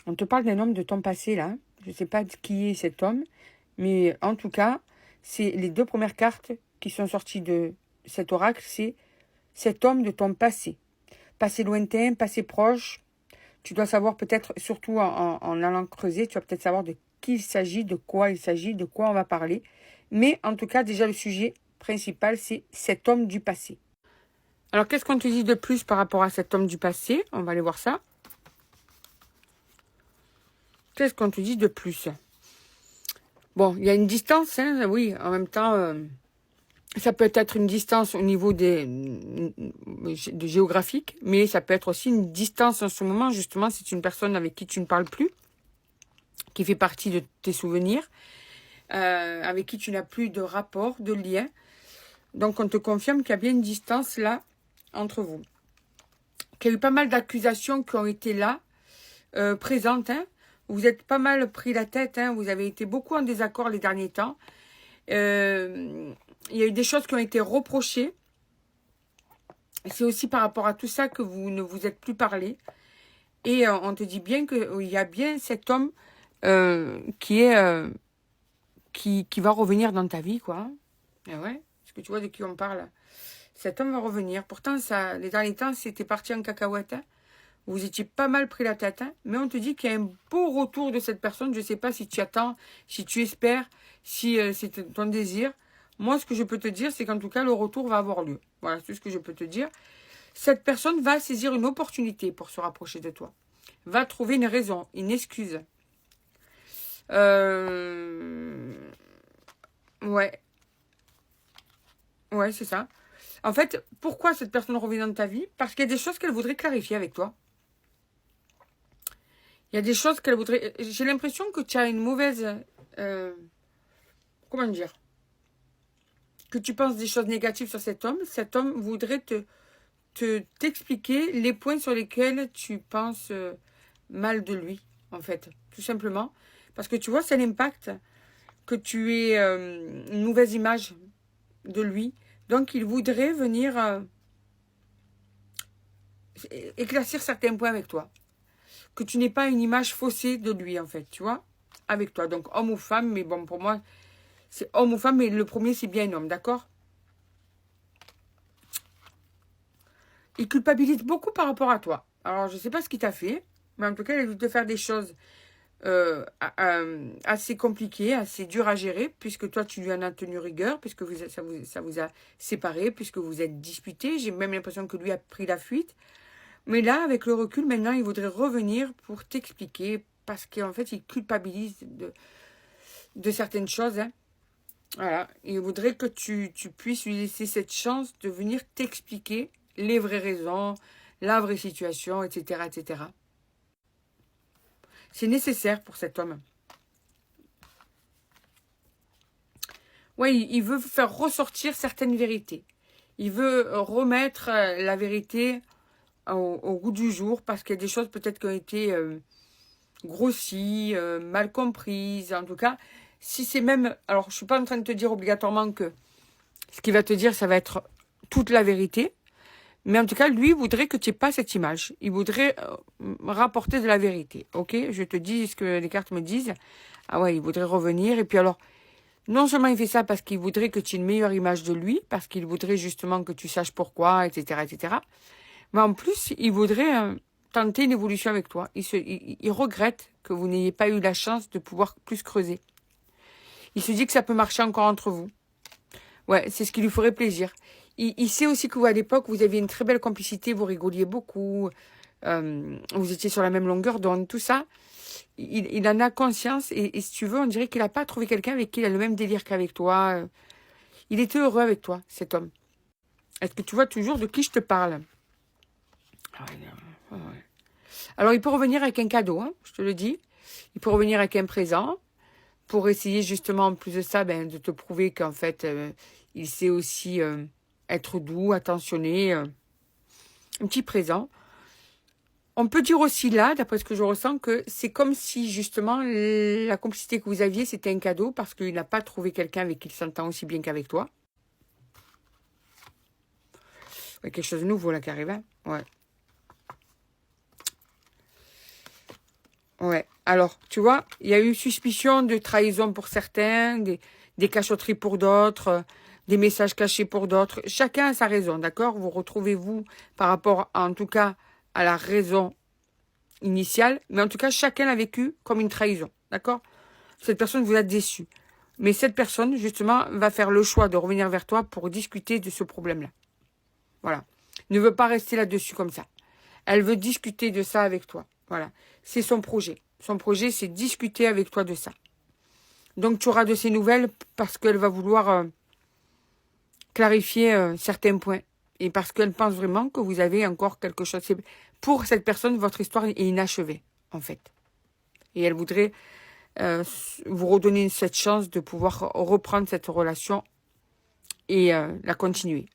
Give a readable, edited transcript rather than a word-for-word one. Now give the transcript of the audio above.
On te parle d'un homme de ton passé, là. Je ne sais pas qui est cet homme. Mais en tout cas, c'est les deux premières cartes qui sont sorties de cet oracle. C'est cet homme de ton passé. Passé lointain, passé proche. Tu dois savoir peut-être, surtout en allant creuser, tu vas peut-être savoir de qui il s'agit, de quoi il s'agit, de quoi on va parler. Mais en tout cas, déjà, le sujet principal, c'est cet homme du passé. Alors, qu'est-ce qu'on te dit de plus par rapport à cet homme du passé? On va aller voir ça. Qu'est-ce qu'on te dit de plus? Bon, il y a une distance, hein, oui, en même temps, ça peut être une distance au niveau de géographique, mais ça peut être aussi une distance en ce moment, justement, c'est une personne avec qui tu ne parles plus, qui fait partie de tes souvenirs, avec qui tu n'as plus de rapport, de lien. Donc, on te confirme qu'il y a bien une distance là, entre vous. Qu'il y a eu pas mal d'accusations qui ont été là, présentes, hein. Vous êtes pas mal pris la tête, hein. Vous avez été beaucoup en désaccord les derniers temps. Il y a eu des choses qui ont été reprochées. C'est aussi par rapport à tout ça que vous ne vous êtes plus parlé. Et on te dit bien qu'il y a bien cet homme qui va revenir dans ta vie, quoi. Et ouais, est-ce que tu vois de qui on parle? Cet homme va revenir. Pourtant, ça, les derniers temps, c'était parti en cacahuète, hein. Vous étiez pas mal pris la tête, hein, mais on te dit qu'il y a un beau retour de cette personne. Je ne sais pas si tu attends, si tu espères, si c'est ton désir. Moi, ce que je peux te dire, c'est qu'en tout cas, le retour va avoir lieu. Voilà, c'est tout ce que je peux te dire. Cette personne va saisir une opportunité pour se rapprocher de toi. Va trouver une raison, une excuse. Ouais. Ouais, c'est ça. En fait, pourquoi cette personne revient dans ta vie? Parce qu'il y a des choses qu'elle voudrait clarifier avec toi. Il y a des choses qu'elle voudrait... J'ai l'impression que tu as une mauvaise... comment dire? Que tu penses des choses négatives sur cet homme. Cet homme voudrait t'expliquer les points sur lesquels tu penses mal de lui, en fait. Tout simplement. Parce que tu vois, c'est l'impact que tu aies une mauvaise image de lui. Donc, il voudrait venir éclaircir certains points avec toi. Que tu n'aies pas une image faussée de lui, en fait, tu vois, avec toi. Donc, homme ou femme, mais bon, pour moi, c'est homme ou femme, mais le premier, c'est bien un homme, d'accord? Il culpabilise beaucoup par rapport à toi. Alors, je ne sais pas ce qu'il t'a fait, mais en tout cas, il a dû te faire des choses assez compliquées, assez dures à gérer, puisque toi, tu lui en as tenu rigueur, puisque ça vous a séparés, puisque vous êtes disputés. J'ai même l'impression que lui a pris la fuite. Mais là, avec le recul, maintenant, il voudrait revenir pour t'expliquer, parce qu'en fait, il culpabilise de certaines choses. Hein. Voilà. Il voudrait que tu puisses lui laisser cette chance de venir t'expliquer les vraies raisons, la vraie situation, etc., etc. C'est nécessaire pour cet homme. Oui, il veut faire ressortir certaines vérités. Il veut remettre la vérité au goût du jour, parce qu'il y a des choses peut-être qui ont été grossies, mal comprises. En tout cas, si c'est même... Alors, je ne suis pas en train de te dire obligatoirement que ce qu'il va te dire, ça va être toute la vérité. Mais en tout cas, lui voudrait que tu n'aies pas cette image. Il voudrait rapporter de la vérité. Ok? Je te dis ce que les cartes me disent. Ah ouais, il voudrait revenir. Et puis alors, non seulement il fait ça parce qu'il voudrait que tu aies une meilleure image de lui, parce qu'il voudrait justement que tu saches pourquoi, etc., etc. Mais en plus, il voudrait tenter une évolution avec toi. Il regrette que vous n'ayez pas eu la chance de pouvoir plus creuser. Il se dit que ça peut marcher encore entre vous. Ouais, c'est ce qui lui ferait plaisir. Il sait aussi que vous, à l'époque, vous aviez une très belle complicité, vous rigoliez beaucoup, vous étiez sur la même longueur d'onde, tout ça. Il en a conscience et si tu veux, on dirait qu'il n'a pas trouvé quelqu'un avec qui il a le même délire qu'avec toi. Il était heureux avec toi, cet homme. Est-ce que tu vois toujours de qui je te parle? Ouais. Alors, il peut revenir avec un cadeau, hein, je te le dis. Il peut revenir avec un présent pour essayer justement, en plus de ça, de te prouver qu'en fait, il sait aussi être doux, attentionné, un petit présent. On peut dire aussi là, d'après ce que je ressens, que c'est comme si justement la complicité que vous aviez, c'était un cadeau parce qu'il n'a pas trouvé quelqu'un avec qui il s'entend aussi bien qu'avec toi. Ouais, quelque chose de nouveau là qui arrive, hein. Ouais. Ouais. Alors, tu vois, il y a eu suspicion de trahison pour certains, des cachotteries pour d'autres, des messages cachés pour d'autres. Chacun a sa raison, d'accord? Vous retrouvez-vous par rapport, en tout cas, à la raison initiale. Mais en tout cas, chacun l'a vécu comme une trahison, d'accord? Cette personne vous a déçu. Mais cette personne, justement, va faire le choix de revenir vers toi pour discuter de ce problème-là. Voilà. Ne veut pas rester là-dessus comme ça. Elle veut discuter de ça avec toi. Voilà. C'est son projet. Son projet, c'est discuter avec toi de ça. Donc, tu auras de ces nouvelles parce qu'elle va vouloir clarifier certains points. Et parce qu'elle pense vraiment que vous avez encore quelque chose. Pour cette personne, votre histoire est inachevée, en fait. Et elle voudrait vous redonner cette chance de pouvoir reprendre cette relation et la continuer.